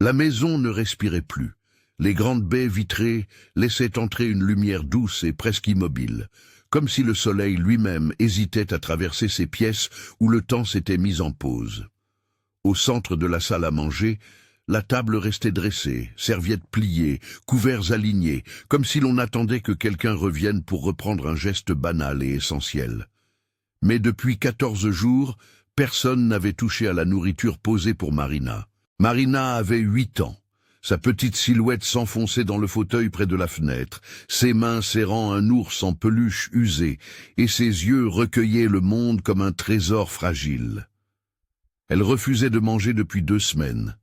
La maison ne respirait plus. Les grandes baies vitrées laissaient entrer une lumière douce et presque immobile, comme si le soleil lui-même hésitait à traverser ces pièces où le temps s'était mis en pause. Au centre de la salle à manger, la table restait dressée, serviettes pliées, couverts alignés, comme si l'on attendait que quelqu'un revienne pour reprendre un geste banal et essentiel. Mais depuis 14 jours, personne n'avait touché à la nourriture posée pour Marina. Marina avait 8 ans. Sa petite silhouette s'enfonçait dans le fauteuil près de la fenêtre, ses mains serrant un ours en peluche usé, et ses yeux recueillaient le monde comme un trésor fragile. Elle refusait de manger depuis 2 semaines.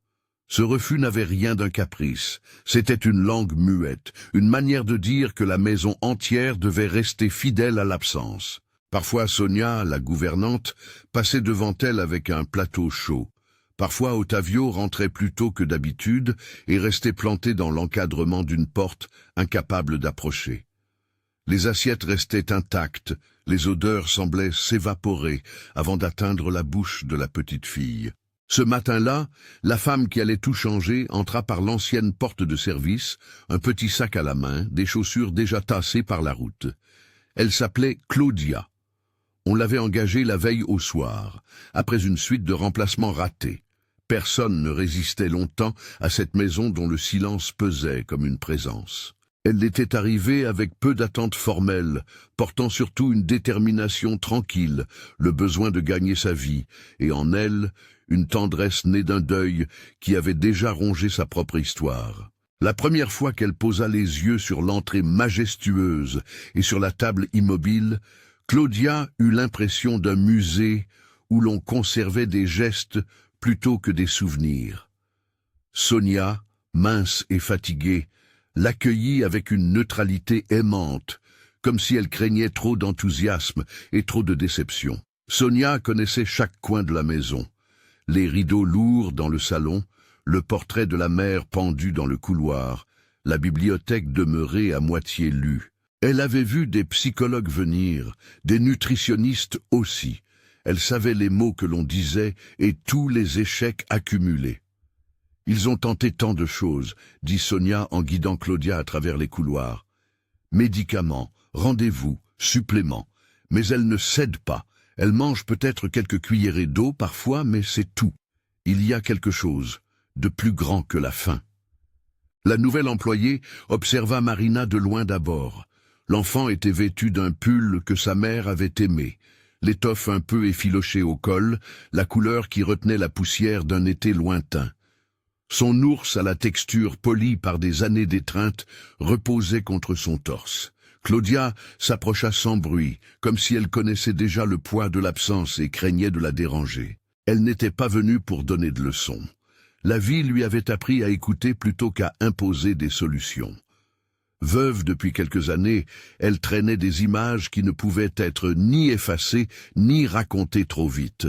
Ce refus n'avait rien d'un caprice, c'était une langue muette, une manière de dire que la maison entière devait rester fidèle à l'absence. Parfois Sonia, la gouvernante, passait devant elle avec un plateau chaud. Parfois Ottavio rentrait plus tôt que d'habitude et restait planté dans l'encadrement d'une porte, incapable d'approcher. Les assiettes restaient intactes, les odeurs semblaient s'évaporer avant d'atteindre la bouche de la petite fille. Ce matin-là, la femme qui allait tout changer entra par l'ancienne porte de service, un petit sac à la main, des chaussures déjà tassées par la route. Elle s'appelait Claudia. On l'avait engagée la veille au soir, après une suite de remplacements ratés. Personne ne résistait longtemps à cette maison dont le silence pesait comme une présence. Elle était arrivée avec peu d'attentes formelles, portant surtout une détermination tranquille, le besoin de gagner sa vie, et en elle, une tendresse née d'un deuil qui avait déjà rongé sa propre histoire. La première fois qu'elle posa les yeux sur l'entrée majestueuse et sur la table immobile, Claudia eut l'impression d'un musée où l'on conservait des gestes plutôt que des souvenirs. Sonia, mince et fatiguée, l'accueillit avec une neutralité aimante, comme si elle craignait trop d'enthousiasme et trop de déception. Sonia connaissait chaque coin de la maison. Les rideaux lourds dans le salon, le portrait de la mère pendu dans le couloir, la bibliothèque demeurée à moitié lue. Elle avait vu des psychologues venir, des nutritionnistes aussi. Elle savait les mots que l'on disait et tous les échecs accumulés. « Ils ont tenté tant de choses », dit Sonia en guidant Claudia à travers les couloirs. « Médicaments, rendez-vous, suppléments. Mais elle ne cède pas. Elle mange peut-être quelques cuillerées d'eau parfois, mais c'est tout. Il y a quelque chose de plus grand que la faim. » La nouvelle employée observa Marina de loin d'abord. L'enfant était vêtu d'un pull que sa mère avait aimé, l'étoffe un peu effilochée au col, la couleur qui retenait la poussière d'un été lointain. Son ours à la texture polie par des années d'étreinte reposait contre son torse. Claudia s'approcha sans bruit, comme si elle connaissait déjà le poids de l'absence et craignait de la déranger. Elle n'était pas venue pour donner de leçons. La vie lui avait appris à écouter plutôt qu'à imposer des solutions. Veuve depuis quelques années, elle traînait des images qui ne pouvaient être ni effacées, ni racontées trop vite.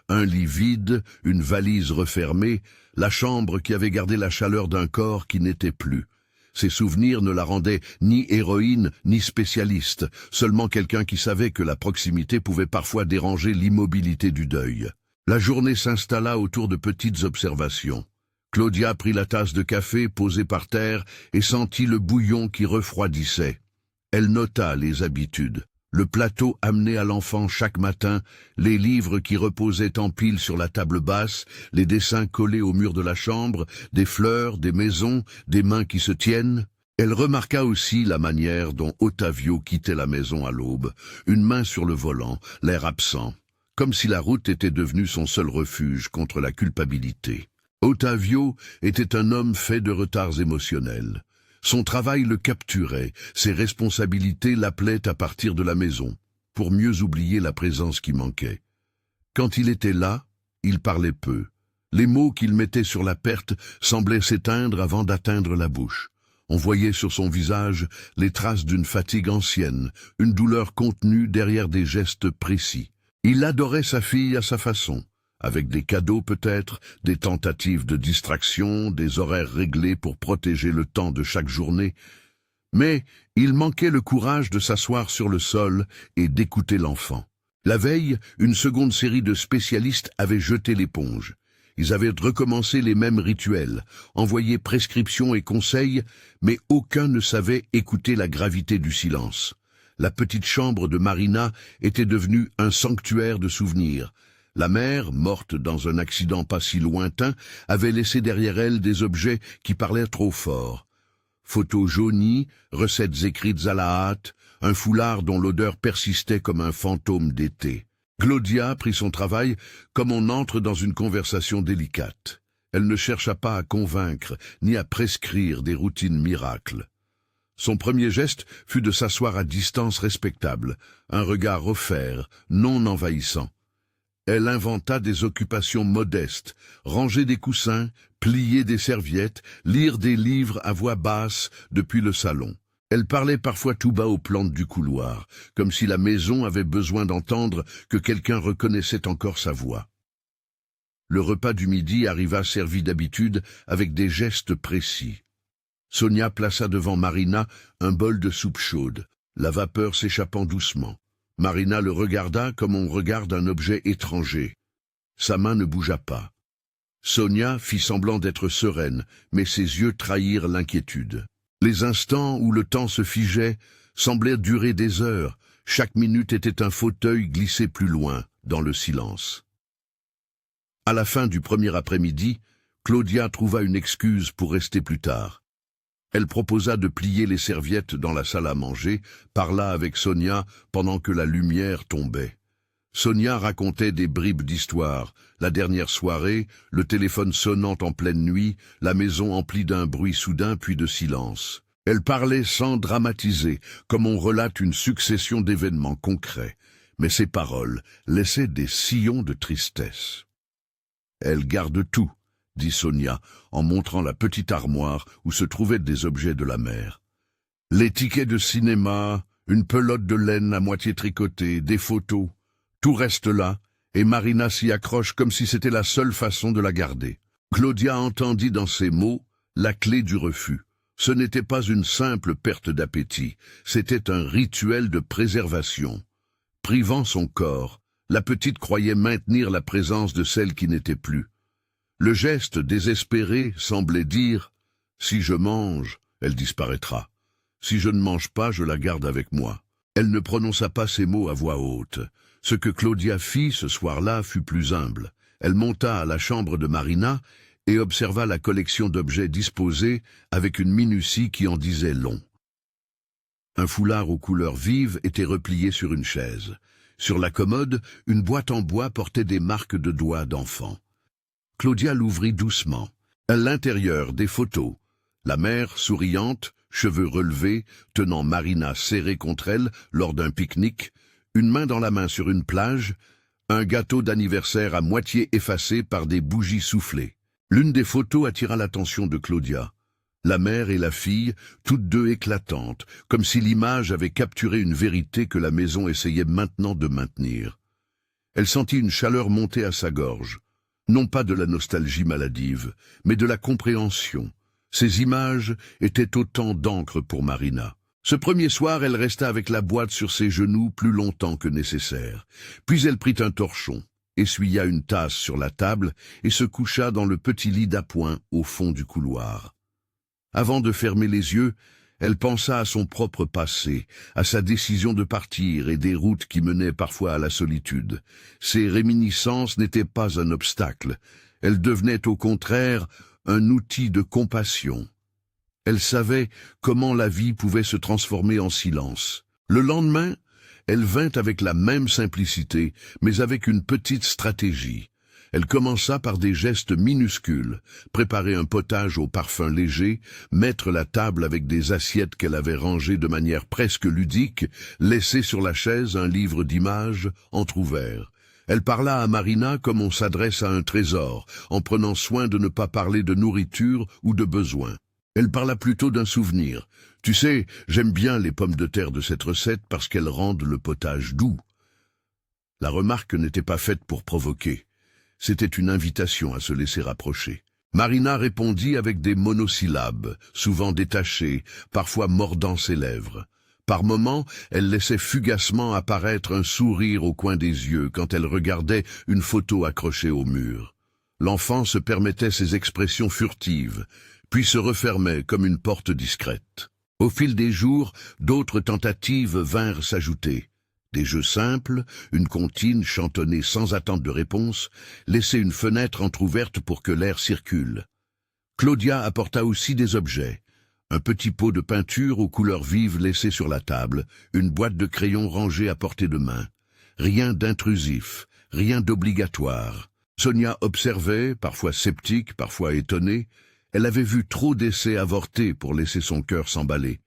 Un lit vide, une valise refermée, la chambre qui avait gardé la chaleur d'un corps qui n'était plus. Ces souvenirs ne la rendaient ni héroïne, ni spécialiste, seulement quelqu'un qui savait que la proximité pouvait parfois déranger l'immobilité du deuil. La journée s'installa autour de petites observations. Claudia prit la tasse de café posée par terre et sentit le bouillon qui refroidissait. Elle nota les habitudes. Le plateau amené à l'enfant chaque matin, les livres qui reposaient en pile sur la table basse, les dessins collés au mur de la chambre, des fleurs, des maisons, des mains qui se tiennent. Elle remarqua aussi la manière dont Ottavio quittait la maison à l'aube, une main sur le volant, l'air absent, comme si la route était devenue son seul refuge contre la culpabilité. Ottavio était un homme fait de retards émotionnels. Son travail le capturait, ses responsabilités l'appelaient à partir de la maison, pour mieux oublier la présence qui manquait. Quand il était là, il parlait peu. Les mots qu'il mettait sur la perte semblaient s'éteindre avant d'atteindre la bouche. On voyait sur son visage les traces d'une fatigue ancienne, une douleur contenue derrière des gestes précis. Il adorait sa fille à sa façon. Avec des cadeaux peut-être, des tentatives de distraction, des horaires réglés pour protéger le temps de chaque journée. Mais il manquait le courage de s'asseoir sur le sol et d'écouter l'enfant. La veille, une seconde série de spécialistes avait jeté l'éponge. Ils avaient recommencé les mêmes rituels, envoyé prescriptions et conseils, mais aucun ne savait écouter la gravité du silence. La petite chambre de Marina était devenue un sanctuaire de souvenirs. La mère, morte dans un accident pas si lointain, avait laissé derrière elle des objets qui parlaient trop fort. Photos jaunies, recettes écrites à la hâte, un foulard dont l'odeur persistait comme un fantôme d'été. Claudia prit son travail comme on entre dans une conversation délicate. Elle ne chercha pas à convaincre, ni à prescrire des routines miracles. Son premier geste fut de s'asseoir à distance respectable, un regard offert, non envahissant. Elle inventa des occupations modestes, ranger des coussins, plier des serviettes, lire des livres à voix basse depuis le salon. Elle parlait parfois tout bas aux plantes du couloir, comme si la maison avait besoin d'entendre que quelqu'un reconnaissait encore sa voix. Le repas du midi arriva servi d'habitude avec des gestes précis. Sonia plaça devant Marina un bol de soupe chaude, la vapeur s'échappant doucement. Marina le regarda comme on regarde un objet étranger. Sa main ne bougea pas. Sonia fit semblant d'être sereine, mais ses yeux trahirent l'inquiétude. Les instants où le temps se figeait semblaient durer des heures. Chaque minute était un fauteuil glissé plus loin, dans le silence. À la fin du premier après-midi, Claudia trouva une excuse pour rester plus tard. Elle proposa de plier les serviettes dans la salle à manger, parla avec Sonia pendant que la lumière tombait. Sonia racontait des bribes d'histoire, la dernière soirée, le téléphone sonnant en pleine nuit, la maison emplie d'un bruit soudain puis de silence. Elle parlait sans dramatiser, comme on relate une succession d'événements concrets, mais ses paroles laissaient des sillons de tristesse. « Elle garde tout », dit Sonia, en montrant la petite armoire où se trouvaient des objets de la mère. Les tickets de cinéma, une pelote de laine à moitié tricotée, des photos, tout reste là, et Marina s'y accroche comme si c'était la seule façon de la garder. Claudia entendit dans ces mots la clé du refus. Ce n'était pas une simple perte d'appétit, c'était un rituel de préservation. Privant son corps, la petite croyait maintenir la présence de celle qui n'était plus. Le geste désespéré semblait dire « Si je mange, elle disparaîtra. Si je ne mange pas, je la garde avec moi. » Elle ne prononça pas ces mots à voix haute. Ce que Claudia fit ce soir-là fut plus humble. Elle monta à la chambre de Marina et observa la collection d'objets disposés avec une minutie qui en disait long. Un foulard aux couleurs vives était replié sur une chaise. Sur la commode, une boîte en bois portait des marques de doigts d'enfant. Claudia l'ouvrit doucement. À l'intérieur, des photos. La mère, souriante, cheveux relevés, tenant Marina serrée contre elle lors d'un pique-nique, une main dans la main sur une plage, un gâteau d'anniversaire à moitié effacé par des bougies soufflées. L'une des photos attira l'attention de Claudia. La mère et la fille, toutes deux éclatantes, comme si l'image avait capturé une vérité que la maison essayait maintenant de maintenir. Elle sentit une chaleur monter à sa gorge. Non pas de la nostalgie maladive, mais de la compréhension. Ces images étaient autant d'encre pour Marina. Ce premier soir, elle resta avec la boîte sur ses genoux plus longtemps que nécessaire. Puis elle prit un torchon, essuya une tasse sur la table et se coucha dans le petit lit d'appoint au fond du couloir. Avant de fermer les yeux, elle pensa à son propre passé, à sa décision de partir et des routes qui menaient parfois à la solitude. Ces réminiscences n'étaient pas un obstacle. Elles devenaient au contraire un outil de compassion. Elle savait comment la vie pouvait se transformer en silence. Le lendemain, elle vint avec la même simplicité, mais avec une petite stratégie. Elle commença par des gestes minuscules, préparer un potage au parfum léger, mettre la table avec des assiettes qu'elle avait rangées de manière presque ludique, laisser sur la chaise un livre d'images entrouvert. Elle parla à Marina comme on s'adresse à un trésor, en prenant soin de ne pas parler de nourriture ou de besoins. Elle parla plutôt d'un souvenir. « Tu sais, j'aime bien les pommes de terre de cette recette parce qu'elles rendent le potage doux. » La remarque n'était pas faite pour provoquer. C'était une invitation à se laisser approcher. Marina répondit avec des monosyllabes, souvent détachées, parfois mordant ses lèvres. Par moments, elle laissait fugacement apparaître un sourire au coin des yeux quand elle regardait une photo accrochée au mur. L'enfant se permettait ces expressions furtives, puis se refermait comme une porte discrète. Au fil des jours, d'autres tentatives vinrent s'ajouter. Des jeux simples, une comptine chantonnée sans attente de réponse, laissait une fenêtre entr'ouverte pour que l'air circule. Claudia apporta aussi des objets. Un petit pot de peinture aux couleurs vives laissé sur la table, une boîte de crayons rangée à portée de main. Rien d'intrusif, rien d'obligatoire. Sonia observait, parfois sceptique, parfois étonnée. Elle avait vu trop d'essais avortés pour laisser son cœur s'emballer.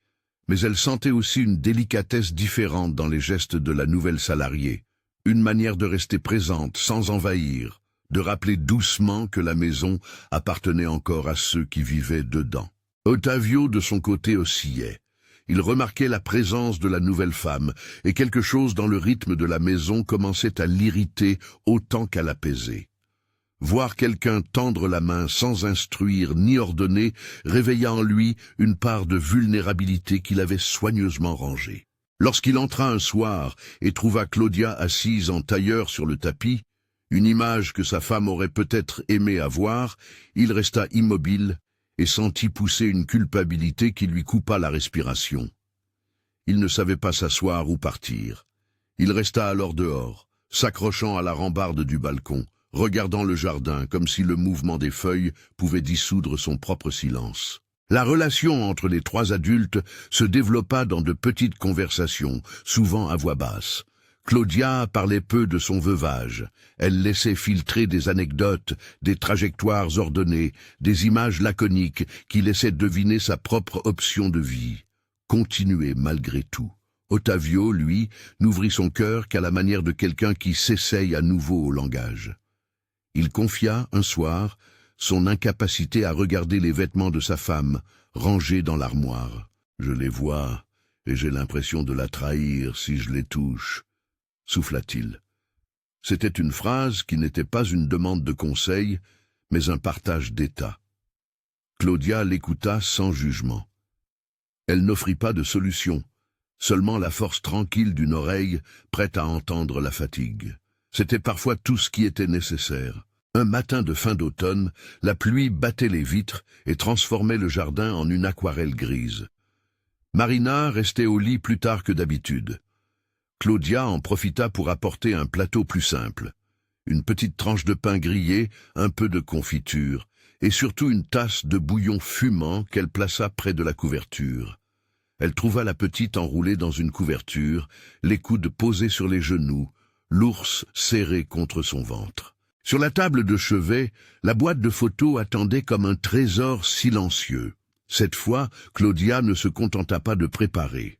Mais elle sentait aussi une délicatesse différente dans les gestes de la nouvelle salariée. Une manière de rester présente, sans envahir, de rappeler doucement que la maison appartenait encore à ceux qui vivaient dedans. Ottavio, de son côté, oscillait. Il remarquait la présence de la nouvelle femme, et quelque chose dans le rythme de la maison commençait à l'irriter autant qu'à l'apaiser. Voir quelqu'un tendre la main sans instruire ni ordonner réveilla en lui une part de vulnérabilité qu'il avait soigneusement rangée. Lorsqu'il entra un soir et trouva Claudia assise en tailleur sur le tapis, une image que sa femme aurait peut-être aimé avoir, il resta immobile et sentit pousser une culpabilité qui lui coupa la respiration. Il ne savait pas s'asseoir ou partir. Il resta alors dehors, s'accrochant à la rambarde du balcon, regardant le jardin comme si le mouvement des feuilles pouvait dissoudre son propre silence. La relation entre les trois adultes se développa dans de petites conversations, souvent à voix basse. Claudia parlait peu de son veuvage. Elle laissait filtrer des anecdotes, des trajectoires ordonnées, des images laconiques qui laissaient deviner sa propre option de vie. Continuer malgré tout. Ottavio, lui, n'ouvrit son cœur qu'à la manière de quelqu'un qui s'essaye à nouveau au langage. Il confia, un soir, son incapacité à regarder les vêtements de sa femme, rangés dans l'armoire. « Je les vois, et j'ai l'impression de la trahir si je les touche », souffla-t-il. C'était une phrase qui n'était pas une demande de conseil, mais un partage d'état. Claudia l'écouta sans jugement. Elle n'offrit pas de solution, seulement la force tranquille d'une oreille prête à entendre la fatigue. C'était parfois tout ce qui était nécessaire. Un matin de fin d'automne, la pluie battait les vitres et transformait le jardin en une aquarelle grise. Marina restait au lit plus tard que d'habitude. Claudia en profita pour apporter un plateau plus simple. Une petite tranche de pain grillé, un peu de confiture, et surtout une tasse de bouillon fumant qu'elle plaça près de la couverture. Elle trouva la petite enroulée dans une couverture, les coudes posés sur les genoux, l'ours serré contre son ventre. Sur la table de chevet, la boîte de photos attendait comme un trésor silencieux. Cette fois, Claudia ne se contenta pas de préparer.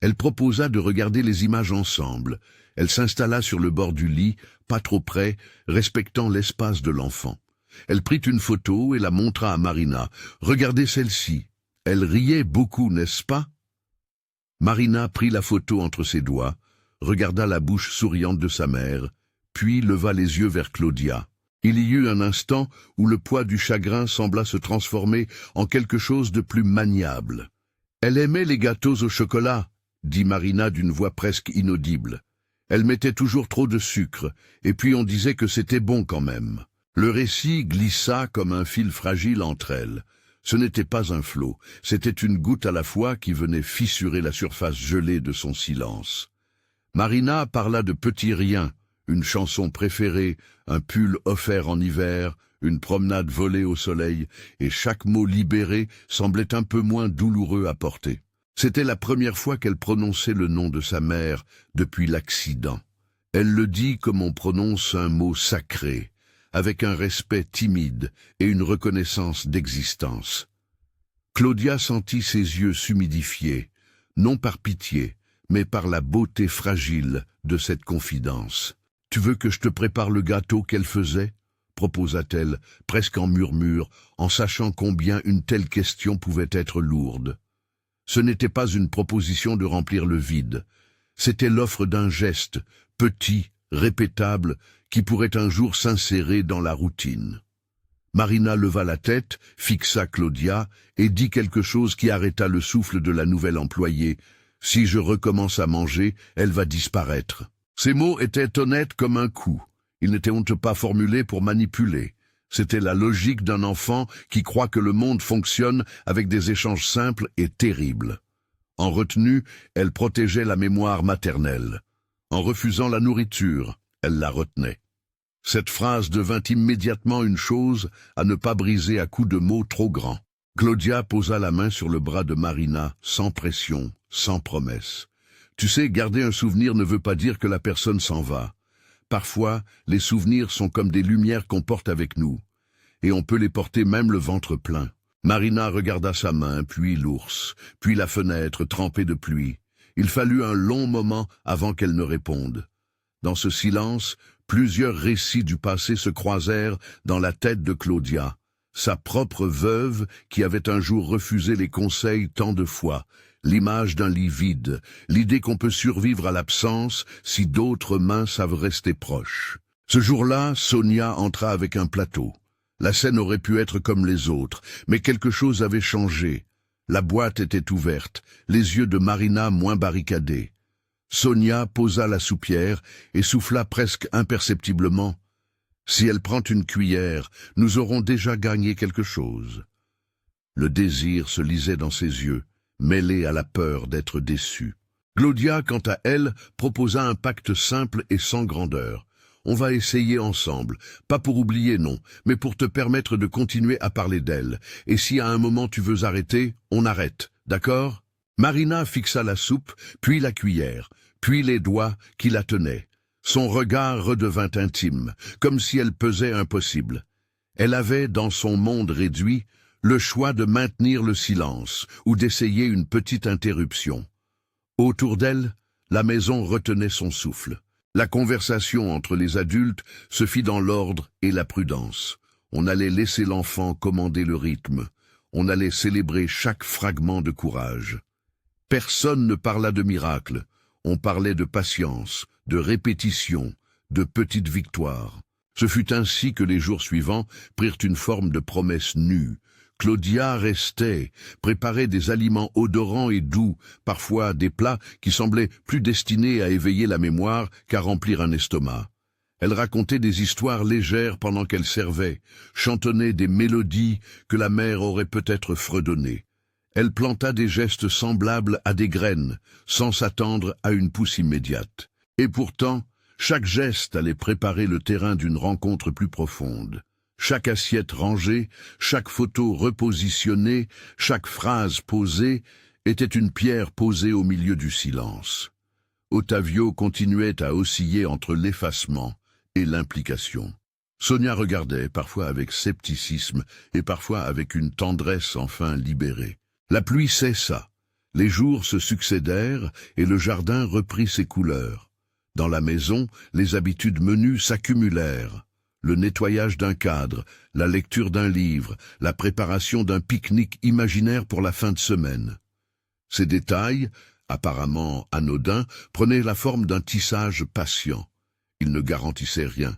Elle proposa de regarder les images ensemble. Elle s'installa sur le bord du lit, pas trop près, respectant l'espace de l'enfant. Elle prit une photo et la montra à Marina. « Regardez celle-ci. Elle riait beaucoup, n'est-ce pas ?» Marina prit la photo entre ses doigts, regarda la bouche souriante de sa mère, puis leva les yeux vers Claudia. Il y eut un instant où le poids du chagrin sembla se transformer en quelque chose de plus maniable. « Elle aimait les gâteaux au chocolat », dit Marina d'une voix presque inaudible. Elle mettait toujours trop de sucre, et puis on disait que c'était bon quand même. Le récit glissa comme un fil fragile entre elles. Ce n'était pas un flot, c'était une goutte à la fois qui venait fissurer la surface gelée de son silence. Marina parla de petits riens, une chanson préférée, un pull offert en hiver, une promenade volée au soleil, et chaque mot libéré semblait un peu moins douloureux à porter. C'était la première fois qu'elle prononçait le nom de sa mère depuis l'accident. Elle le dit comme on prononce un mot sacré, avec un respect timide et une reconnaissance d'existence. Claudia sentit ses yeux s'humidifier, non par pitié, mais par la beauté fragile de cette confidence. « Tu veux que je te prépare le gâteau qu'elle faisait ?» proposa-t-elle, presque en murmure, en sachant combien une telle question pouvait être lourde. Ce n'était pas une proposition de remplir le vide. C'était l'offre d'un geste, petit, répétable, qui pourrait un jour s'insérer dans la routine. Marina leva la tête, fixa Claudia et dit quelque chose qui arrêta le souffle de la nouvelle employée. « Si je recommence à manger, elle va disparaître. » Ces mots étaient honnêtes comme un coup. Ils n'étaient pas formulés pour manipuler. C'était la logique d'un enfant qui croit que le monde fonctionne avec des échanges simples et terribles. En retenue, elle protégeait la mémoire maternelle. En refusant la nourriture, elle la retenait. Cette phrase devint immédiatement une chose à ne pas briser à coups de mots trop grands. Claudia posa la main sur le bras de Marina, sans pression, sans promesse. Tu sais, garder un souvenir ne veut pas dire que la personne s'en va. Parfois, les souvenirs sont comme des lumières qu'on porte avec nous, et on peut les porter même le ventre plein. Marina regarda sa main, puis l'ours, puis la fenêtre trempée de pluie. Il fallut un long moment avant qu'elle ne réponde. Dans ce silence, plusieurs récits du passé se croisèrent dans la tête de Claudia, sa propre veuve qui avait un jour refusé les conseils tant de fois, l'image d'un lit vide, l'idée qu'on peut survivre à l'absence si d'autres mains savent rester proches. Ce jour-là, Sonia entra avec un plateau. La scène aurait pu être comme les autres, mais quelque chose avait changé. La boîte était ouverte, les yeux de Marina moins barricadés. Sonia posa la soupière et souffla presque imperceptiblement. « Si elle prend une cuillère, nous aurons déjà gagné quelque chose. » Le désir se lisait dans ses yeux, mêlé à la peur d'être déçue. Claudia, quant à elle, proposa un pacte simple et sans grandeur. « On va essayer ensemble, pas pour oublier, non, mais pour te permettre de continuer à parler d'elle. Et si à un moment tu veux arrêter, on arrête, d'accord ?» Marina fixa la soupe, puis la cuillère, puis les doigts qui la tenaient. Son regard redevint intime, comme si elle pesait impossible. Elle avait, dans son monde réduit, le choix de maintenir le silence ou d'essayer une petite interruption. Autour d'elle, la maison retenait son souffle. La conversation entre les adultes se fit dans l'ordre et la prudence. On allait laisser l'enfant commander le rythme. On allait célébrer chaque fragment de courage. Personne ne parla de miracle. On parlait de patience, de répétition, de petites victoires. Ce fut ainsi que les jours suivants prirent une forme de promesse nue. Claudia restait, préparait des aliments odorants et doux, parfois des plats qui semblaient plus destinés à éveiller la mémoire qu'à remplir un estomac. Elle racontait des histoires légères pendant qu'elle servait, chantonnait des mélodies que la mère aurait peut-être fredonnées. Elle planta des gestes semblables à des graines, sans s'attendre à une pousse immédiate. Et pourtant, chaque geste allait préparer le terrain d'une rencontre plus profonde. Chaque assiette rangée, chaque photo repositionnée, chaque phrase posée était une pierre posée au milieu du silence. Ottavio continuait à osciller entre l'effacement et l'implication. Sonia regardait, parfois avec scepticisme et parfois avec une tendresse enfin libérée. La pluie cessa, les jours se succédèrent et le jardin reprit ses couleurs. Dans la maison, les habitudes menues s'accumulèrent. Le nettoyage d'un cadre, la lecture d'un livre, la préparation d'un pique-nique imaginaire pour la fin de semaine. Ces détails, apparemment anodins, prenaient la forme d'un tissage patient. Ils ne garantissaient rien,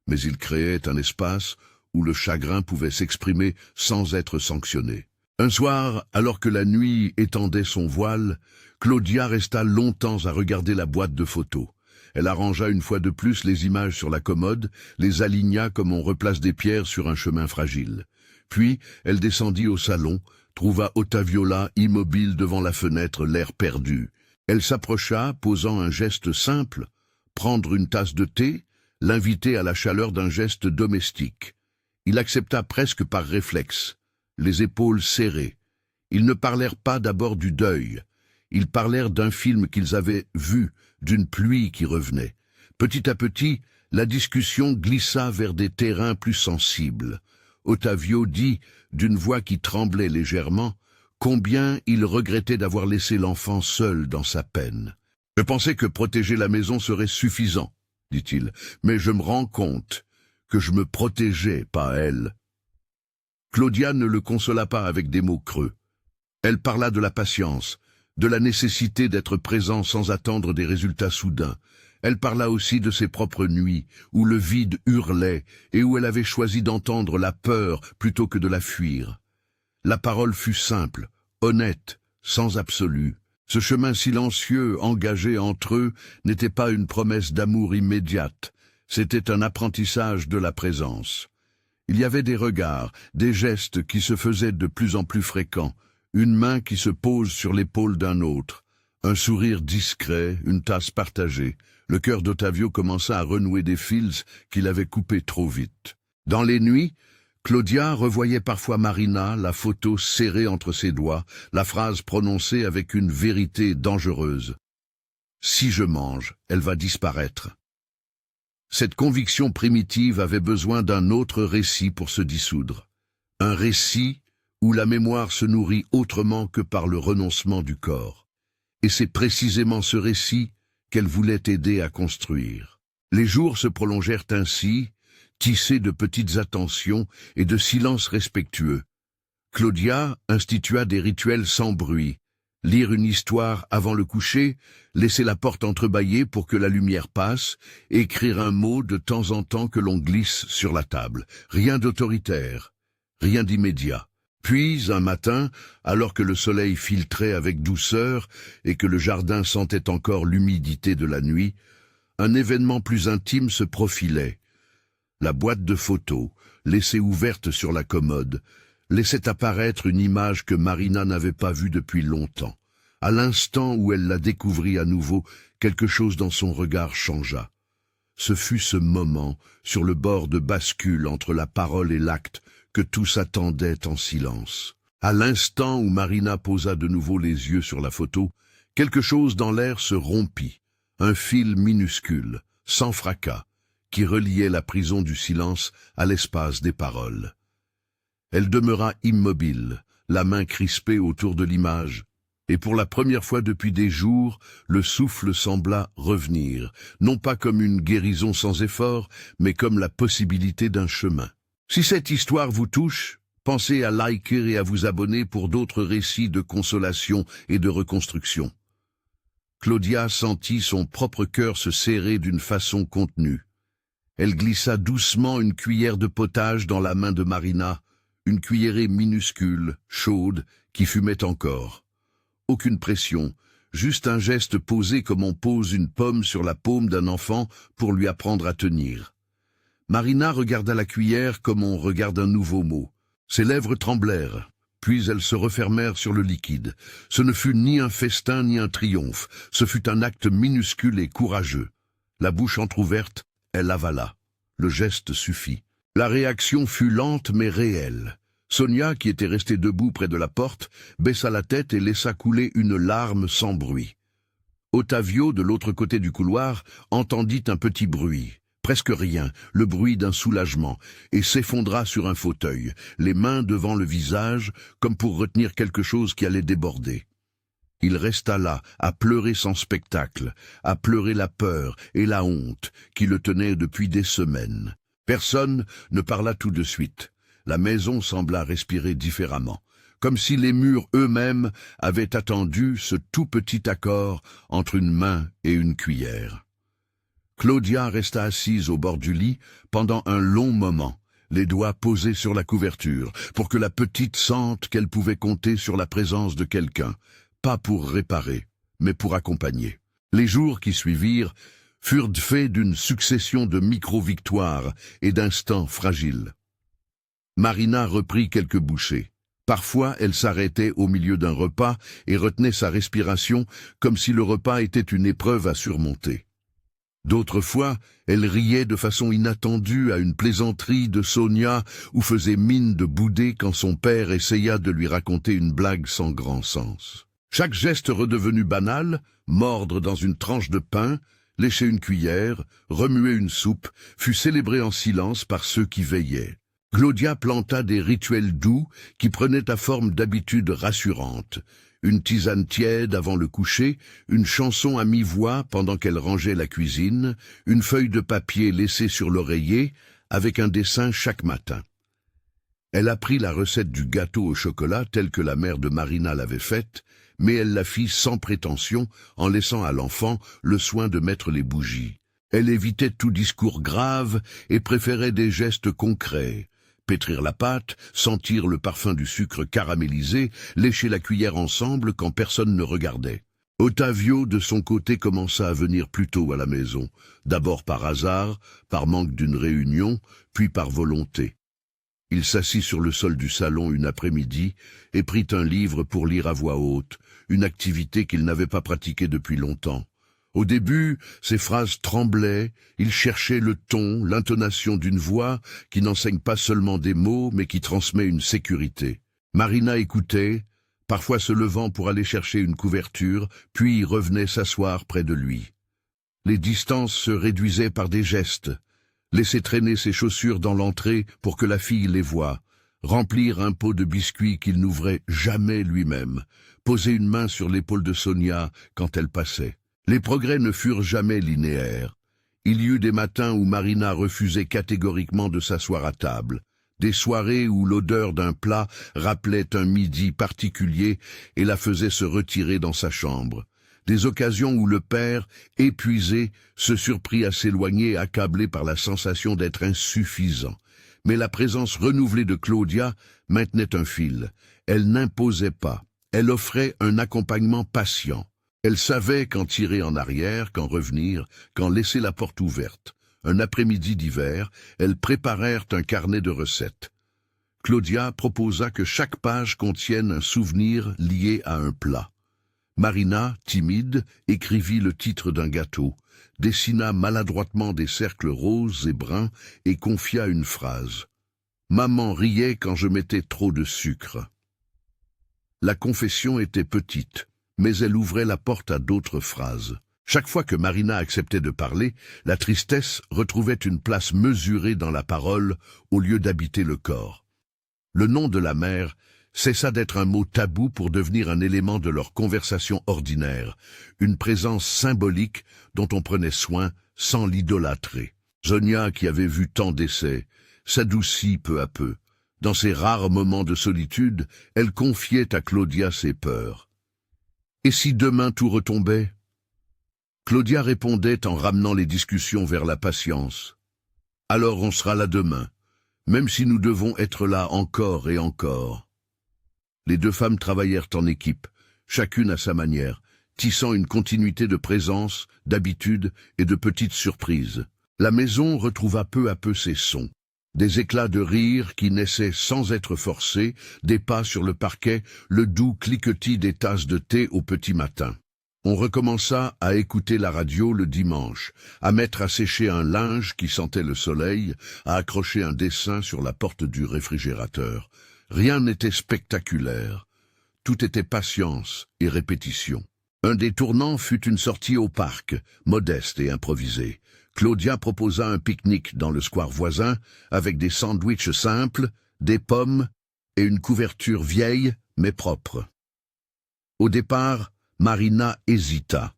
mais ils créaient un espace où le chagrin pouvait s'exprimer sans être sanctionné. Un soir, alors que la nuit étendait son voile, Claudia resta longtemps à regarder la boîte de photos. Elle arrangea une fois de plus les images sur la commode, les aligna comme on replace des pierres sur un chemin fragile. Puis, elle descendit au salon, trouva Ottavio là, immobile devant la fenêtre, l'air perdu. Elle s'approcha, posant un geste simple, prendre une tasse de thé, l'inviter à la chaleur d'un geste domestique. Il accepta presque par réflexe, les épaules serrées. Ils ne parlèrent pas d'abord du deuil. Ils parlèrent d'un film qu'ils avaient vu, d'une pluie qui revenait. Petit à petit, la discussion glissa vers des terrains plus sensibles. Ottavio dit, d'une voix qui tremblait légèrement, combien il regrettait d'avoir laissé l'enfant seul dans sa peine. « Je pensais que protéger la maison serait suffisant, dit-il, mais je me rends compte que je me protégeais, pas elle. » Claudia ne le consola pas avec des mots creux. Elle parla de la patience, de la nécessité d'être présent sans attendre des résultats soudains. Elle parla aussi de ses propres nuits, où le vide hurlait et où elle avait choisi d'entendre la peur plutôt que de la fuir. La parole fut simple, honnête, sans absolu. Ce chemin silencieux engagé entre eux n'était pas une promesse d'amour immédiate, c'était un apprentissage de la présence. Il y avait des regards, des gestes qui se faisaient de plus en plus fréquents, une main qui se pose sur l'épaule d'un autre, un sourire discret, une tasse partagée. Le cœur d'Ottavio commença à renouer des fils qu'il avait coupés trop vite. Dans les nuits, Claudia revoyait parfois Marina, la photo serrée entre ses doigts, la phrase prononcée avec une vérité dangereuse. « Si je mange, elle va disparaître ». Cette conviction primitive avait besoin d'un autre récit pour se dissoudre. Un récit où la mémoire se nourrit autrement que par le renoncement du corps. Et c'est précisément ce récit qu'elle voulait aider à construire. Les jours se prolongèrent ainsi, tissés de petites attentions et de silences respectueux. Claudia institua des rituels sans bruit. Lire une histoire avant le coucher, laisser la porte entrebâillée pour que la lumière passe, écrire un mot de temps en temps que l'on glisse sur la table. Rien d'autoritaire, rien d'immédiat. Puis, un matin, alors que le soleil filtrait avec douceur et que le jardin sentait encore l'humidité de la nuit, un événement plus intime se profilait. La boîte de photos, laissée ouverte sur la commode, laissait apparaître une image que Marina n'avait pas vue depuis longtemps. À l'instant où elle la découvrit à nouveau, quelque chose dans son regard changea. Ce fut ce moment, sur le bord de bascule entre la parole et l'acte, que tous attendaient en silence. À l'instant où Marina posa de nouveau les yeux sur la photo, quelque chose dans l'air se rompit, un fil minuscule, sans fracas, qui reliait la prison du silence à l'espace des paroles. Elle demeura immobile, la main crispée autour de l'image, et pour la première fois depuis des jours, le souffle sembla revenir, non pas comme une guérison sans effort, mais comme la possibilité d'un chemin. Si cette histoire vous touche, pensez à liker et à vous abonner pour d'autres récits de consolation et de reconstruction. Claudia sentit son propre cœur se serrer d'une façon contenue. Elle glissa doucement une cuillère de potage dans la main de Marina, une cuillerée minuscule, chaude, qui fumait encore. Aucune pression, juste un geste posé comme on pose une pomme sur la paume d'un enfant pour lui apprendre à tenir. Marina regarda la cuillère comme on regarde un nouveau mot. Ses lèvres tremblèrent, puis elles se refermèrent sur le liquide. Ce ne fut ni un festin ni un triomphe, ce fut un acte minuscule et courageux. La bouche entr'ouverte, elle avala. Le geste suffit. La réaction fut lente mais réelle. Sonia, qui était restée debout près de la porte, baissa la tête et laissa couler une larme sans bruit. Ottavio, de l'autre côté du couloir, entendit un petit bruit. Presque rien, le bruit d'un soulagement, et s'effondra sur un fauteuil, les mains devant le visage, comme pour retenir quelque chose qui allait déborder. Il resta là, à pleurer sans spectacle, à pleurer la peur et la honte qui le tenaient depuis des semaines. Personne ne parla tout de suite. La maison sembla respirer différemment, comme si les murs eux-mêmes avaient attendu ce tout petit accord entre une main et une cuillère. Claudia resta assise au bord du lit pendant un long moment, les doigts posés sur la couverture, pour que la petite sente qu'elle pouvait compter sur la présence de quelqu'un, pas pour réparer, mais pour accompagner. Les jours qui suivirent furent faits d'une succession de micro-victoires et d'instants fragiles. Marina reprit quelques bouchées. Parfois, elle s'arrêtait au milieu d'un repas et retenait sa respiration comme si le repas était une épreuve à surmonter. D'autres fois, elle riait de façon inattendue à une plaisanterie de Sonia ou faisait mine de bouder quand son père essaya de lui raconter une blague sans grand sens. Chaque geste redevenu banal, mordre dans une tranche de pain, lécher une cuillère, remuer une soupe, fut célébré en silence par ceux qui veillaient. Claudia planta des rituels doux qui prenaient la forme d'habitudes rassurantes. Une tisane tiède avant le coucher, une chanson à mi-voix pendant qu'elle rangeait la cuisine, une feuille de papier laissée sur l'oreiller, avec un dessin chaque matin. Elle apprit la recette du gâteau au chocolat telle que la mère de Marina l'avait faite, mais elle la fit sans prétention, en laissant à l'enfant le soin de mettre les bougies. Elle évitait tout discours grave et préférait des gestes concrets. Pétrir la pâte, sentir le parfum du sucre caramélisé, lécher la cuillère ensemble quand personne ne regardait. Ottavio, de son côté, commença à venir plus tôt à la maison, d'abord par hasard, par manque d'une réunion, puis par volonté. Il s'assit sur le sol du salon une après-midi et prit un livre pour lire à voix haute, une activité qu'il n'avait pas pratiquée depuis longtemps. Au début, ses phrases tremblaient, il cherchait le ton, l'intonation d'une voix qui n'enseigne pas seulement des mots, mais qui transmet une sécurité. Marina écoutait, parfois se levant pour aller chercher une couverture, puis revenait s'asseoir près de lui. Les distances se réduisaient par des gestes. Laisser traîner ses chaussures dans l'entrée pour que la fille les voie, remplir un pot de biscuits qu'il n'ouvrait jamais lui-même, poser une main sur l'épaule de Sonia quand elle passait. Les progrès ne furent jamais linéaires. Il y eut des matins où Marina refusait catégoriquement de s'asseoir à table, des soirées où l'odeur d'un plat rappelait un midi particulier et la faisait se retirer dans sa chambre. Des occasions où le père, épuisé, se surprit à s'éloigner, accablé par la sensation d'être insuffisant. Mais la présence renouvelée de Claudia maintenait un fil. Elle n'imposait pas. Elle offrait un accompagnement patient. Elle savait quand tirer en arrière, quand revenir, quand laisser la porte ouverte. Un après-midi d'hiver, elles préparèrent un carnet de recettes. Claudia proposa que chaque page contienne un souvenir lié à un plat. Marina, timide, écrivit le titre d'un gâteau, dessina maladroitement des cercles roses et bruns et confia une phrase. « Maman riait quand je mettais trop de sucre. » La confession était petite, mais elle ouvrait la porte à d'autres phrases. Chaque fois que Marina acceptait de parler, la tristesse retrouvait une place mesurée dans la parole au lieu d'habiter le corps. Le nom de la mère cessa d'être un mot tabou pour devenir un élément de leur conversation ordinaire, une présence symbolique dont on prenait soin sans l'idolâtrer. Sonia, qui avait vu tant d'essais, s'adoucit peu à peu. Dans ces rares moments de solitude, elle confiait à Claudia ses peurs. « Et si demain tout retombait ?» Claudia répondait en ramenant les discussions vers la patience. « Alors on sera là demain, même si nous devons être là encore et encore. » Les deux femmes travaillèrent en équipe, chacune à sa manière, tissant une continuité de présence, d'habitude et de petites surprises. La maison retrouva peu à peu ses sons. Des éclats de rire qui naissaient sans être forcés, des pas sur le parquet, le doux cliquetis des tasses de thé au petit matin. On recommença à écouter la radio le dimanche, à mettre à sécher un linge qui sentait le soleil, à accrocher un dessin sur la porte du réfrigérateur. Rien n'était spectaculaire. Tout était patience et répétition. Un des tournants fut une sortie au parc, modeste et improvisée. Claudia proposa un pique-nique dans le square voisin, avec des sandwichs simples, des pommes et une couverture vieille mais propre. Au départ, Marina hésita.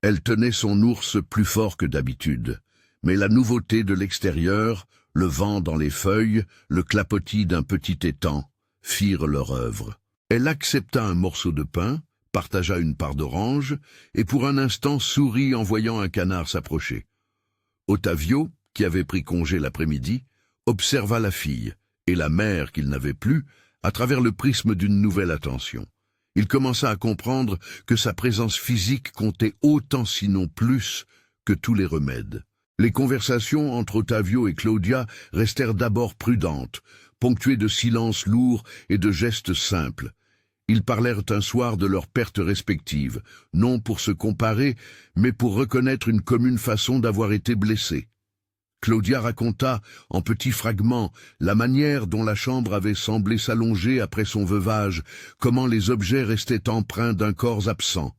Elle tenait son ours plus fort que d'habitude, mais la nouveauté de l'extérieur, le vent dans les feuilles, le clapotis d'un petit étang, firent leur œuvre. Elle accepta un morceau de pain, partagea une part d'orange, et pour un instant sourit en voyant un canard s'approcher. Ottavio, qui avait pris congé l'après-midi, observa la fille, et la mère qu'il n'avait plus, à travers le prisme d'une nouvelle attention. Il commença à comprendre que sa présence physique comptait autant sinon plus que tous les remèdes. Les conversations entre Ottavio et Claudia restèrent d'abord prudentes, ponctuées de silences lourds et de gestes simples. Ils parlèrent un soir de leurs pertes respectives, non pour se comparer, mais pour reconnaître une commune façon d'avoir été blessés. Claudia raconta, en petits fragments, la manière dont la chambre avait semblé s'allonger après son veuvage, comment les objets restaient empreints d'un corps absent.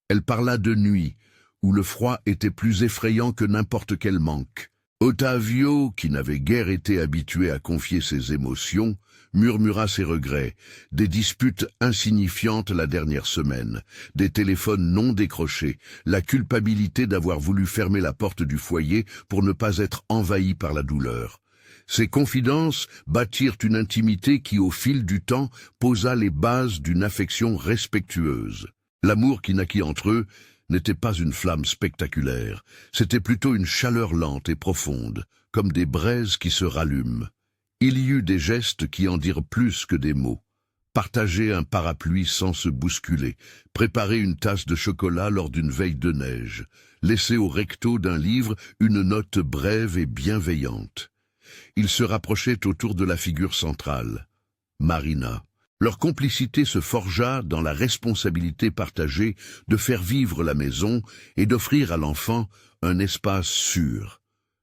Elle parla de nuit, où le froid était plus effrayant que n'importe quel manque. Ottavio, qui n'avait guère été habitué à confier ses émotions, murmura ses regrets, des disputes insignifiantes la dernière semaine, des téléphones non décrochés, la culpabilité d'avoir voulu fermer la porte du foyer pour ne pas être envahi par la douleur. Ces confidences bâtirent une intimité qui, au fil du temps, posa les bases d'une affection respectueuse. L'amour qui naquit entre eux n'était pas une flamme spectaculaire, c'était plutôt une chaleur lente et profonde, comme des braises qui se rallument. Il y eut des gestes qui en dirent plus que des mots. Partager un parapluie sans se bousculer, préparer une tasse de chocolat lors d'une veille de neige, laisser au recto d'un livre une note brève et bienveillante. ils se rapprochaient autour de la figure centrale, Marina. Leur complicité se forgea dans la responsabilité partagée de faire vivre la maison et d'offrir à l'enfant un espace sûr.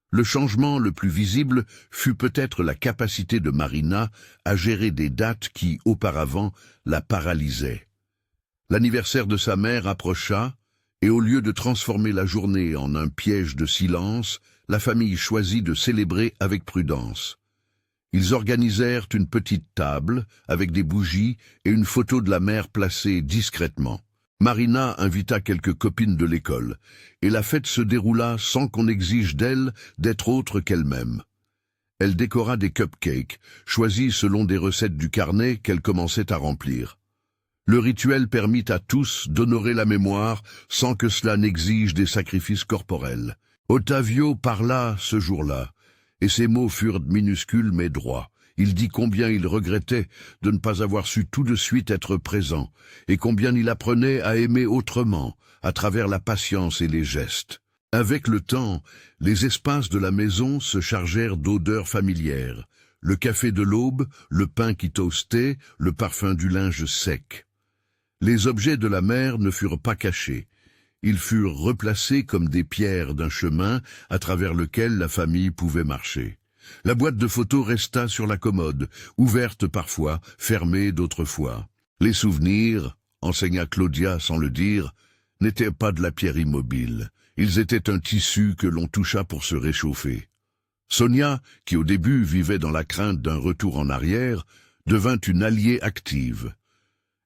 Le changement le plus visible fut peut-être la capacité de Marina à gérer des dates qui, auparavant, la paralysaient. L'anniversaire de sa mère approcha, et au lieu de transformer la journée en un piège de silence, la famille choisit de célébrer avec prudence. Ils organisèrent une petite table avec des bougies et une photo de la mère placée discrètement. Marina invita quelques copines de l'école, et la fête se déroula sans qu'on exige d'elle d'être autre qu'elle-même. Elle décora des cupcakes, choisis selon des recettes du carnet qu'elle commençait à remplir. Le rituel permit à tous d'honorer la mémoire sans que cela n'exige des sacrifices corporels. Ottavio parla ce jour-là, et ses mots furent minuscules mais droits. Il dit combien il regrettait de ne pas avoir su tout de suite être présent, et combien il apprenait à aimer autrement, à travers la patience et les gestes. Avec le temps, les espaces de la maison se chargèrent d'odeurs familières. Le café de l'aube, le pain qui toastait, le parfum du linge sec. Les objets de la mère ne furent pas cachés. Ils furent replacés comme des pierres d'un chemin à travers lequel la famille pouvait marcher. La boîte de photos resta sur la commode, ouverte parfois, fermée d'autres fois. Les souvenirs, enseigna Claudia sans le dire, n'étaient pas de la pierre immobile. Ils étaient un tissu que l'on toucha pour se réchauffer. Sonia, qui au début vivait dans la crainte d'un retour en arrière, devint une alliée active.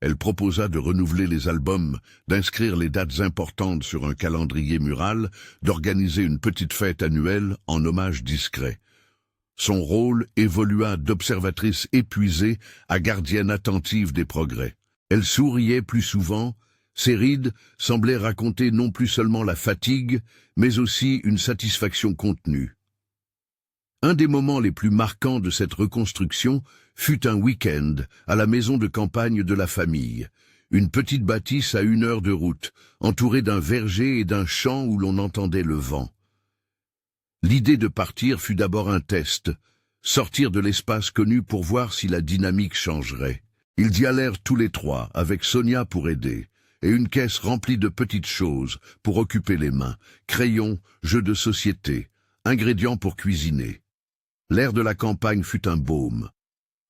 Elle proposa de renouveler les albums, d'inscrire les dates importantes sur un calendrier mural, d'organiser une petite fête annuelle en hommage discret. Son rôle évolua d'observatrice épuisée à gardienne attentive des progrès. Elle souriait plus souvent, ses rides semblaient raconter non plus seulement la fatigue, mais aussi une satisfaction contenue. Un des moments les plus marquants de cette reconstruction fut un week-end à la maison de campagne de la famille, une petite bâtisse à 1 heure de route, entourée d'un verger et d'un champ où l'on entendait le vent. L'idée de partir fut d'abord un test, sortir de l'espace connu pour voir si la dynamique changerait. Ils y allèrent tous les trois, avec Sonia pour aider, et une caisse remplie de petites choses pour occuper les mains, crayons, jeux de société, ingrédients pour cuisiner. L'air de la campagne fut un baume.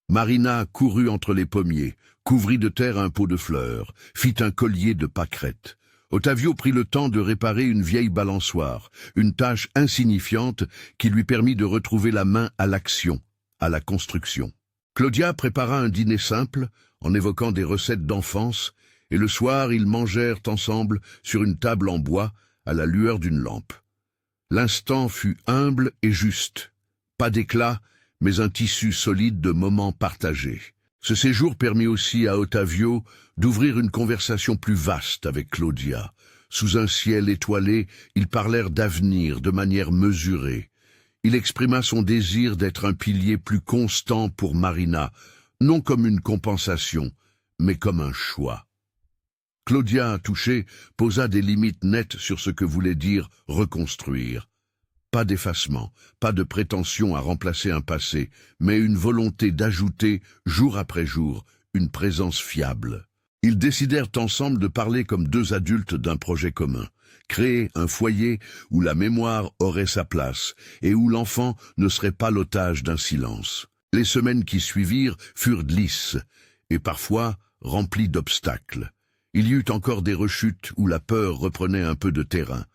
Marina courut entre les pommiers, couvrit de terre un pot de fleurs, fit un collier de pâquerettes. Ottavio prit le temps de réparer une vieille balançoire, une tâche insignifiante qui lui permit de retrouver la main à l'action, à la construction. Claudia prépara un dîner simple, en évoquant des recettes d'enfance, et le soir ils mangèrent ensemble sur une table en bois, à la lueur d'une lampe. L'instant fut humble et juste. Pas d'éclat, mais un tissu solide de moments partagés. Ce séjour permit aussi à Ottavio d'ouvrir une conversation plus vaste avec Claudia. Sous un ciel étoilé, ils parlèrent d'avenir de manière mesurée. Il exprima son désir d'être un pilier plus constant pour Marina, non comme une compensation, mais comme un choix. Claudia, touchée, posa des limites nettes sur ce que voulait dire reconstruire. Pas d'effacement, pas de prétention à remplacer un passé, mais une volonté d'ajouter, jour après jour, une présence fiable. Ils décidèrent ensemble de parler comme deux adultes d'un projet commun, créer un foyer où la mémoire aurait sa place et où l'enfant ne serait pas l'otage d'un silence. Les semaines qui suivirent furent lisses et parfois remplies d'obstacles. Il y eut encore des rechutes où la peur reprenait un peu de terrain.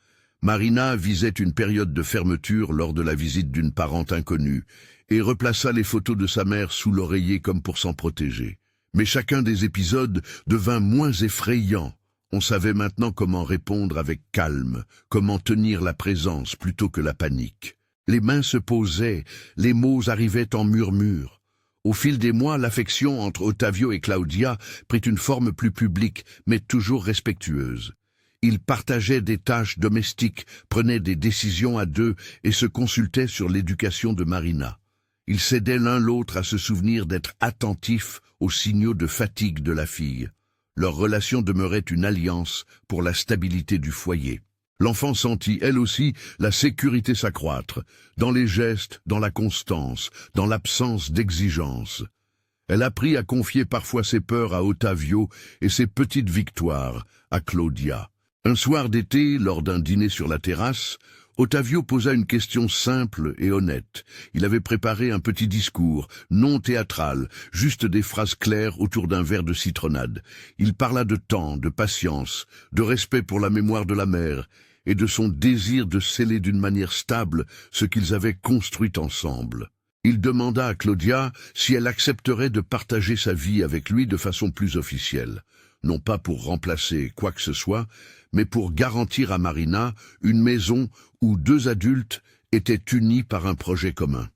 Marina visait une période de fermeture lors de la visite d'une parente inconnue et replaça les photos de sa mère sous l'oreiller comme pour s'en protéger. Mais chacun des épisodes devint moins effrayant. On savait maintenant comment répondre avec calme, comment tenir la présence plutôt que la panique. Les mains se posaient, les mots arrivaient en murmures. Au fil des mois, l'affection entre Ottavio et Claudia prit une forme plus publique, mais toujours respectueuse. Ils partageaient des tâches domestiques, prenaient des décisions à deux et se consultaient sur l'éducation de Marina. Ils s'aidaient l'un l'autre à se souvenir d'être attentifs aux signaux de fatigue de la fille. Leur relation demeurait une alliance pour la stabilité du foyer. L'enfant sentit, elle aussi, la sécurité s'accroître, dans les gestes, dans la constance, dans l'absence d'exigence. Elle apprit à confier parfois ses peurs à Ottavio et ses petites victoires à Claudia. Un soir d'été, lors d'un dîner sur la terrasse, Ottavio posa une question simple et honnête. Il avait préparé un petit discours, non théâtral, juste des phrases claires autour d'un verre de citronnade. Il parla de temps, de patience, de respect pour la mémoire de la mère, et de son désir de sceller d'une manière stable ce qu'ils avaient construit ensemble. Il demanda à Claudia si elle accepterait de partager sa vie avec lui de façon plus officielle, non pas pour remplacer quoi que ce soit, mais pour garantir à Marina une maison où deux adultes étaient unis par un projet commun.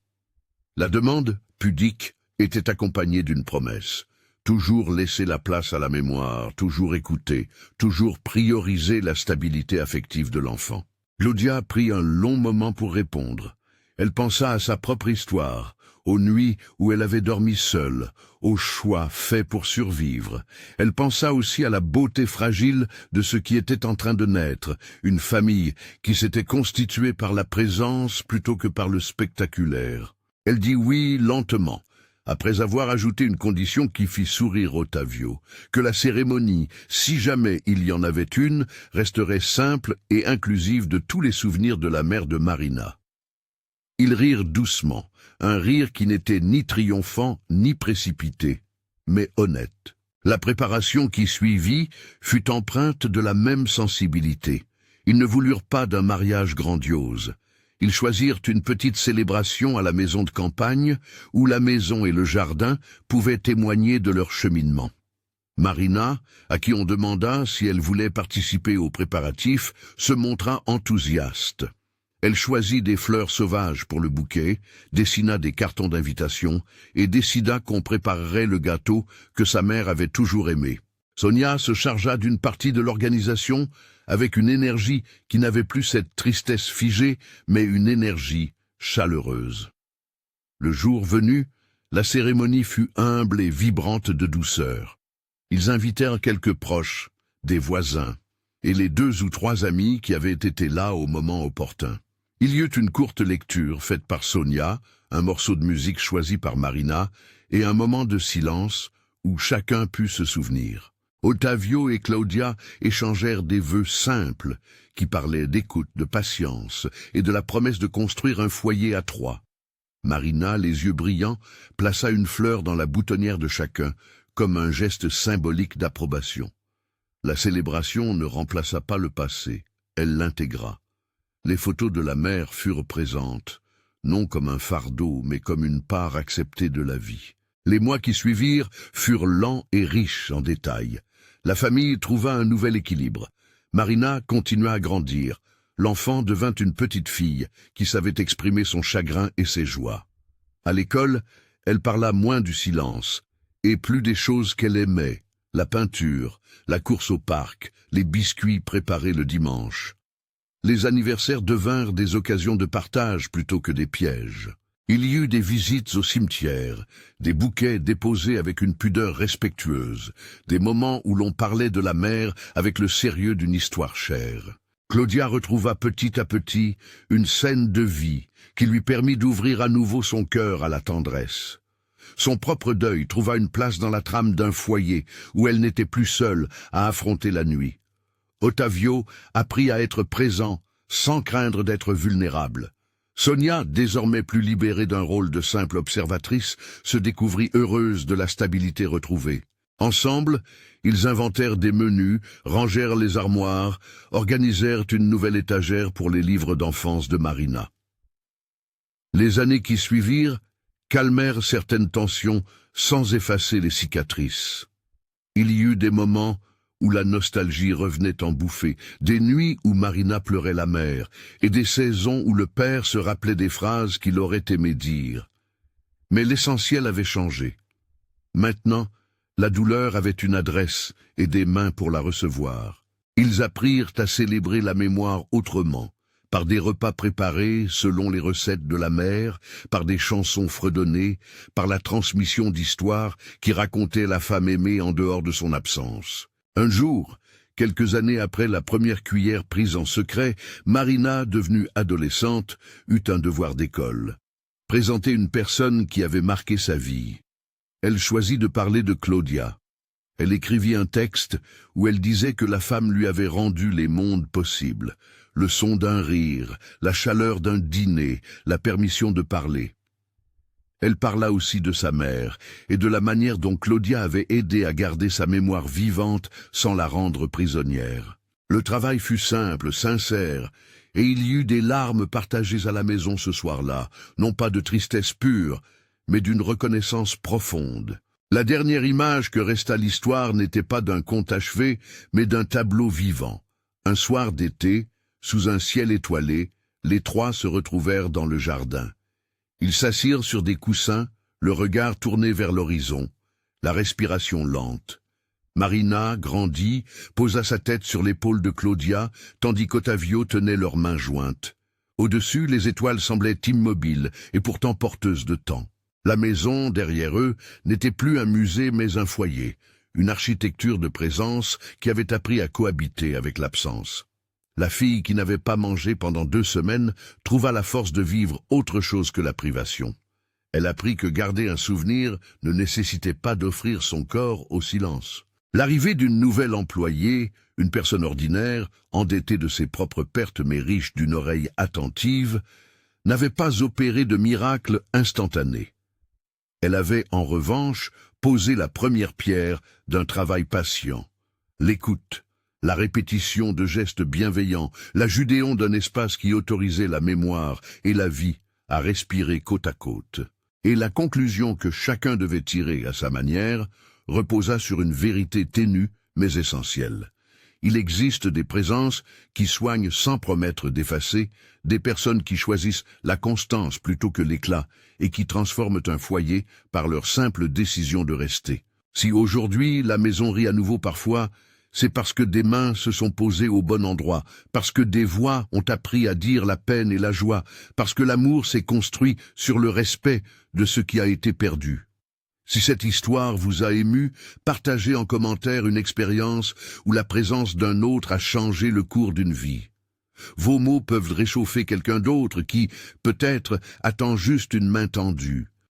La demande, pudique, était accompagnée d'une promesse. Toujours laisser la place à la mémoire, toujours écouter, toujours prioriser la stabilité affective de l'enfant. Claudia prit un long moment pour répondre. Elle pensa à sa propre histoire, aux nuits où elle avait dormi seule, aux choix faits pour survivre. Elle pensa aussi à la beauté fragile de ce qui était en train de naître, une famille qui s'était constituée par la présence plutôt que par le spectaculaire. Elle dit oui lentement, après avoir ajouté une condition qui fit sourire Ottavio, que la cérémonie, si jamais il y en avait une, resterait simple et inclusive de tous les souvenirs de la mère de Marina. Ils rirent doucement, un rire qui n'était ni triomphant ni précipité, mais honnête. La préparation qui suivit fut empreinte de la même sensibilité. Ils ne voulurent pas d'un mariage grandiose. Ils choisirent une petite célébration à la maison de campagne, où la maison et le jardin pouvaient témoigner de leur cheminement. Marina, à qui on demanda si elle voulait participer aux préparatifs, se montra enthousiaste. Elle choisit des fleurs sauvages pour le bouquet, dessina des cartons d'invitation et décida qu'on préparerait le gâteau que sa mère avait toujours aimé. Sonia se chargea d'une partie de l'organisation avec une énergie qui n'avait plus cette tristesse figée, mais une énergie chaleureuse. Le jour venu, la cérémonie fut humble et vibrante de douceur. Ils invitèrent quelques proches, des voisins, et les 2 ou 3 amis qui avaient été là au moment opportun. Il y eut une courte lecture faite par Sonia, un morceau de musique choisi par Marina, et un moment de silence où chacun put se souvenir. Ottavio et Claudia échangèrent des vœux simples qui parlaient d'écoute, de patience et de la promesse de construire un foyer à 3. Marina, les yeux brillants, plaça une fleur dans la boutonnière de chacun, comme un geste symbolique d'approbation. La célébration ne remplaça pas le passé, elle l'intégra. Les photos de la mère furent présentes, non comme un fardeau, mais comme une part acceptée de la vie. Les mois qui suivirent furent lents et riches en détails. La famille trouva un nouvel équilibre. Marina continua à grandir. L'enfant devint une petite fille qui savait exprimer son chagrin et ses joies. À l'école, elle parla moins du silence, et plus des choses qu'elle aimait, la peinture, la course au parc, les biscuits préparés le dimanche. Les anniversaires devinrent des occasions de partage plutôt que des pièges. Il y eut des visites au cimetière, des bouquets déposés avec une pudeur respectueuse, des moments où l'on parlait de la mère avec le sérieux d'une histoire chère. Claudia retrouva petit à petit une scène de vie qui lui permit d'ouvrir à nouveau son cœur à la tendresse. Son propre deuil trouva une place dans la trame d'un foyer où elle n'était plus seule à affronter la nuit. Ottavio apprit à être présent sans craindre d'être vulnérable. Sonia, désormais plus libérée d'un rôle de simple observatrice, se découvrit heureuse de la stabilité retrouvée. Ensemble, ils inventèrent des menus, rangèrent les armoires, organisèrent une nouvelle étagère pour les livres d'enfance de Marina. Les années qui suivirent calmèrent certaines tensions sans effacer les cicatrices. Il y eut des moments où la nostalgie revenait en bouffée, des nuits où Marina pleurait la mère, et des saisons où le père se rappelait des phrases qu'il aurait aimé dire. Mais l'essentiel avait changé. Maintenant, la douleur avait une adresse et des mains pour la recevoir. Ils apprirent à célébrer la mémoire autrement, par des repas préparés selon les recettes de la mère, par des chansons fredonnées, par la transmission d'histoires qui racontaient la femme aimée en dehors de son absence. Un jour, Quelques années après la première cuillère prise en secret, Marina, devenue adolescente, eut un devoir d'école. Présenter une personne qui avait marqué sa vie. Elle choisit de parler de Claudia. Elle écrivit un texte où elle disait que la femme lui avait rendu les mondes possibles. Le son d'un rire, la chaleur d'un dîner, la permission de parler. Elle parla aussi de sa mère et de la manière dont Claudia avait aidé à garder sa mémoire vivante sans la rendre prisonnière. Le travail fut simple, sincère, et il y eut des larmes partagées à la maison ce soir-là, non pas de tristesse pure, mais d'une reconnaissance profonde. La dernière image que resta l'histoire n'était pas d'un conte achevé, mais d'un tableau vivant. Un soir d'été, sous un ciel étoilé, les trois se retrouvèrent dans le jardin. Ils s'assirent sur des coussins, le regard tourné vers l'horizon, la respiration lente. Marina, grandie, posa sa tête sur l'épaule de Claudia, tandis qu'Ottavio tenait leurs mains jointes. Au-dessus, les étoiles semblaient immobiles et pourtant porteuses de temps. La maison, derrière eux, n'était plus un musée mais un foyer, une architecture de présence qui avait appris à cohabiter avec l'absence. La fille qui n'avait pas mangé pendant 2 semaines trouva la force de vivre autre chose que la privation. Elle apprit que garder un souvenir ne nécessitait pas d'offrir son corps au silence. L'arrivée d'une nouvelle employée, une personne ordinaire, endettée de ses propres pertes mais riche d'une oreille attentive, n'avait pas opéré de miracle instantané. Elle avait, en revanche, posé la première pierre d'un travail patient. L'écoute, la répétition de gestes bienveillants, la judéon d'un espace qui autorisait la mémoire et la vie à respirer côte à côte. Et la conclusion que chacun devait tirer à sa manière reposa sur une vérité ténue mais essentielle. Il existe des présences qui soignent sans promettre d'effacer, des personnes qui choisissent la constance plutôt que l'éclat et qui transforment un foyer par leur simple décision de rester. Si aujourd'hui la maison rit à nouveau parfois, c'est parce que des mains se sont posées au bon endroit, parce que des voix ont appris à dire la peine et la joie, parce que l'amour s'est construit sur le respect de ce qui a été perdu. Si cette histoire vous a ému, partagez en commentaire une expérience où la présence d'un autre a changé le cours d'une vie. Vos mots peuvent réchauffer quelqu'un d'autre qui, peut-être, attend juste une main tendue.